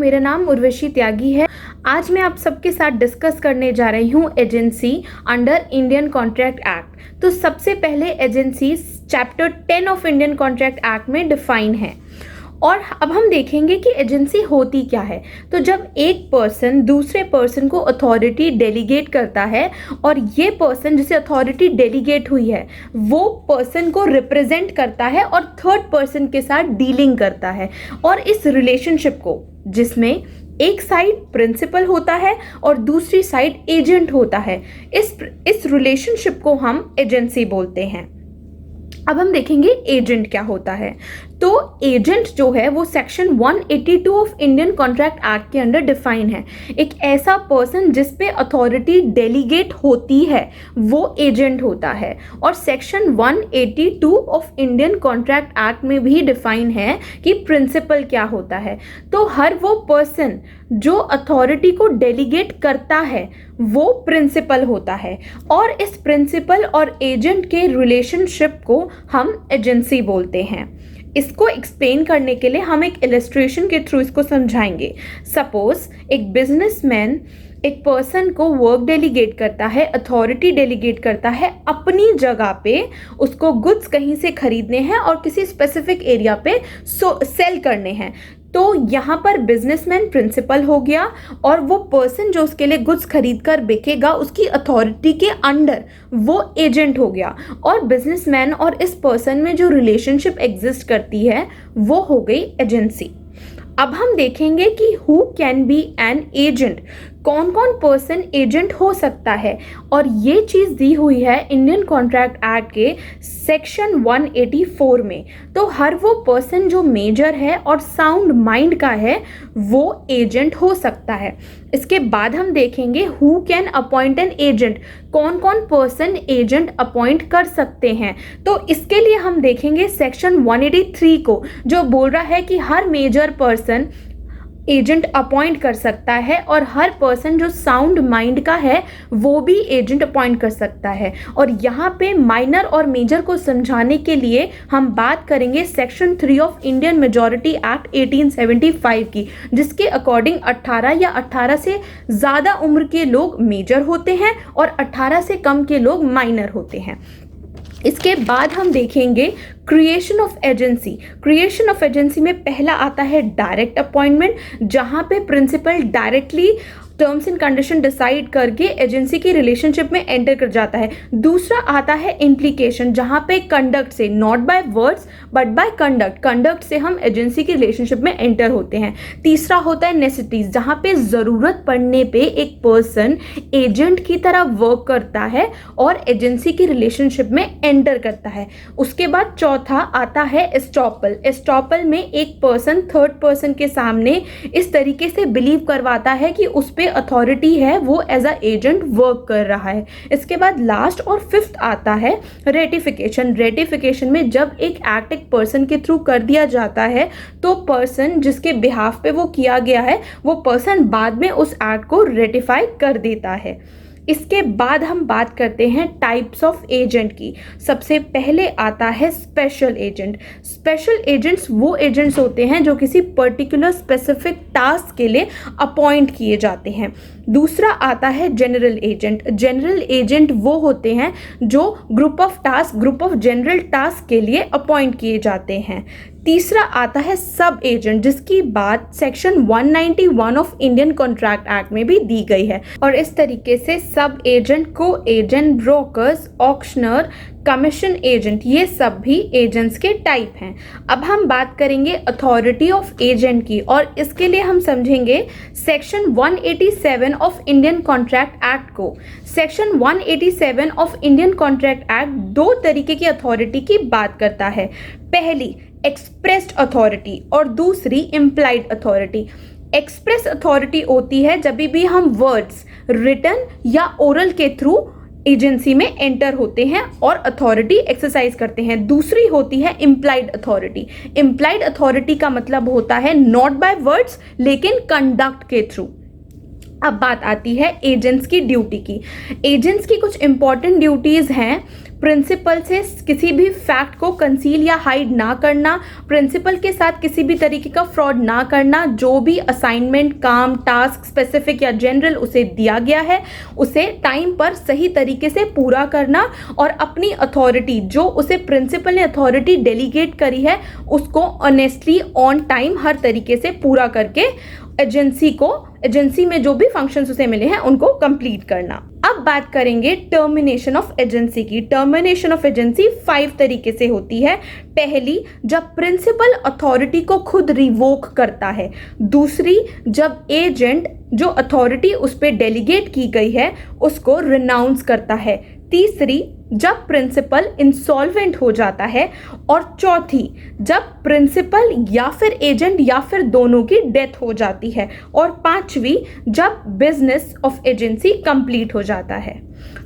मेरा नाम उर्वशी त्यागी है। आज मैं आप सबके साथ डिस्कस करने जा रही हूँ agency under Indian Contract act. तो सबसे पहले agency chapter 10 of Indian Contract act में डिफाइन है और अब हम देखेंगे कि एजेंसी होती क्या है। तो जब एक पर्सन दूसरे पर्सन को अथॉरिटी डेलीगेट करता है और ये पर्सन जिसे अथॉरिटी डेलीगेट हुई है वो पर्सन को रिप्रेजेंट करता है और थर्ड पर्सन के साथ डीलिंग करता है, और इस रिलेशनशिप को जिसमें एक साइड प्रिंसिपल होता है और दूसरी साइड एजेंट होता है, इस रिलेशनशिप को हम एजेंसी बोलते हैं। अब हम देखेंगे एजेंट क्या होता है। तो एजेंट जो है वो section 182 of Indian Contract act के अंडर डिफाइन है। एक ऐसा पर्सन जिस पे अथॉरिटी डेलीगेट होती है वो एजेंट होता है, और section 182 of Indian Contract act में भी डिफाइन है कि प्रिंसिपल क्या होता है। तो हर वो पर्सन जो अथॉरिटी को डेलीगेट करता है वो प्रिंसिपल होता है, और इस प्रिंसिपल और एजेंट के रिलेशनशिप को हम एजेंसी बोलते हैं। इसको एक्सप्लेन करने के लिए हम एक इलस्ट्रेशन के थ्रू इसको समझाएंगे। सपोज एक बिजनेसमैन एक पर्सन को वर्क डेलीगेट करता है, अथॉरिटी डेलीगेट करता है, अपनी जगह पे उसको गुड्स कहीं से खरीदने हैं और किसी स्पेसिफिक एरिया पे सेल करने हैं। तो यहाँ पर बिजनेसमैन प्रिंसिपल हो गया और वो पर्सन जो उसके लिए गुड्स खरीद कर बेचेगा उसकी अथॉरिटी के अंडर वो एजेंट हो गया, और बिजनेसमैन और इस पर्सन में जो रिलेशनशिप एग्जिस्ट करती है वो हो गई एजेंसी। अब हम देखेंगे कि who can be N agent, कौन कौन पर्सन एजेंट हो सकता है, और ये चीज़ दी हुई है इंडियन कॉन्ट्रैक्ट एक्ट के सेक्शन 184 में। तो हर वो पर्सन जो मेजर है और साउंड माइंड का है वो एजेंट हो सकता है। इसके बाद हम देखेंगे who can appoint an agent, कौन कौन पर्सन एजेंट अपॉइंट कर सकते हैं। तो इसके लिए हम देखेंगे सेक्शन 183 को, जो बोल रहा है कि हर मेजर पर्सन एजेंट अपॉइंट कर सकता है और हर पर्सन जो साउंड माइंड का है वो भी एजेंट अपॉइंट कर सकता है। और यहाँ पे माइनर और मेजर को समझाने के लिए हम बात करेंगे section 3 of Indian majority act 1875 की, जिसके अकॉर्डिंग 18 या 18 से ज़्यादा उम्र के लोग मेजर होते हैं और 18 से कम के लोग माइनर होते हैं। इसके बाद हम देखेंगे creation of agency. Creation of agency में पहला आता है डायरेक्ट अपॉइंटमेंट, जहां पे principal directly terms and condition decide करके एजेंसी की रिलेशनशिप में एंटर कर जाता है। दूसरा आता है इम्प्लीकेशन, जहां पे कंडक्ट से, not by words but by conduct से हम एजेंसी की रिलेशनशिप में एंटर होते हैं। तीसरा होता है नेसेसिटीज, जहां पे ज़रूरत पड़ने पे एक पर्सन एजेंट की तरह वर्क करता है और एजेंसी की रिलेशनशिप में एंटर करता है। उसके बाद चौथा आता है एस्टॉपल। एस्टॉपल में एक पर्सन थर्ड पर्सन के सामने इस तरीके से बिलीव करवाता है कि उस पर अथॉरिटी है, वो एज अ एजेंट वर्क कर रहा है। इसके बाद लास्ट और फिफ्थ आता है रेटिफिकेशन। रेटिफिकेशन में जब एक एक्ट एक पर्सन के थ्रू कर दिया जाता है तो पर्सन जिसके बिहाफ पे वो किया गया है वो पर्सन बाद में उस एक्ट को रेटिफाई कर देता है। इसके बाद हम बात करते हैं टाइप्स ऑफ एजेंट की। सबसे पहले आता है स्पेशल एजेंट। स्पेशल एजेंट्स वो एजेंट्स होते हैं जो किसी पर्टिकुलर स्पेसिफिक टास्क के लिए अपॉइंट किए जाते हैं। दूसरा आता है जनरल एजेंट। जनरल एजेंट वो होते हैं जो ग्रुप ऑफ जनरल टास्क के लिए अपॉइंट किए जाते हैं। तीसरा आता है सब एजेंट, जिसकी बात section 191 of Indian Contract act में भी दी गई है। और इस तरीके से सब एजेंट, को agent, brokers, auctioneer, commission agent, ये सब भी एजेंट्स के टाइप हैं। अब हम बात करेंगे अथॉरिटी ऑफ एजेंट की, और इसके लिए हम समझेंगे section 187 of Indian Contract Act को। Section 187 of Indian Contract Act दो तरीके की अथॉरिटी की बात करता है। पहली एक्सप्रेस्ड अथॉरिटी और दूसरी इम्प्लाइड अथॉरिटी। एक्सप्रेस अथॉरिटी होती है जब भी हम वर्ड्स रिटन या ओरल के थ्रू एजेंसी में एंटर होते हैं और अथॉरिटी एक्सरसाइज करते हैं। दूसरी होती है इम्प्लाइड अथॉरिटी। इम्प्लाइड अथॉरिटी का मतलब होता है नॉट बाय वर्ड्स लेकिन कंडक्ट के थ्रू। अब बात आती है एजेंट्स की ड्यूटी की। एजेंट्स की कुछ इंपॉर्टेंट ड्यूटीज हैं। प्रिंसिपल से किसी भी फैक्ट को कंसील या हाइड ना करना, प्रिंसिपल के साथ किसी भी तरीके का फ्रॉड ना करना, जो भी असाइनमेंट, काम, टास्क स्पेसिफिक या जनरल उसे दिया गया है उसे टाइम पर सही तरीके से पूरा करना, और अपनी अथॉरिटी जो उसे प्रिंसिपल ने अथॉरिटी डेलीगेट करी है उसको ऑनेस्टली ऑन टाइम हर तरीके से पूरा करके एजेंसी में जो भी फंक्शंस उसे मिले हैं उनको कंप्लीट करना। अब बात करेंगे टर्मिनेशन ऑफ एजेंसी की। टर्मिनेशन ऑफ एजेंसी 5 तरीके से होती है। पहली, जब प्रिंसिपल अथॉरिटी को खुद रिवोक करता है। दूसरी, जब एजेंट जो अथॉरिटी उस पर डेलीगेट की गई है उसको रिनाउंस करता है। तीसरी, जब प्रिंसिपल इंसॉल्वेंट हो जाता है। और चौथी, जब प्रिंसिपल या फिर एजेंट या फिर दोनों की डेथ हो जाती है। और पांचवी, जब बिजनेस ऑफ एजेंसी कंप्लीट हो जाता है।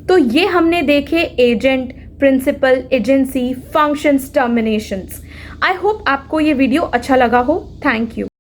तो ये हमने देखे agent, principal, agency, functions, terminations. I hope आपको ये वीडियो अच्छा लगा हो। Thank you.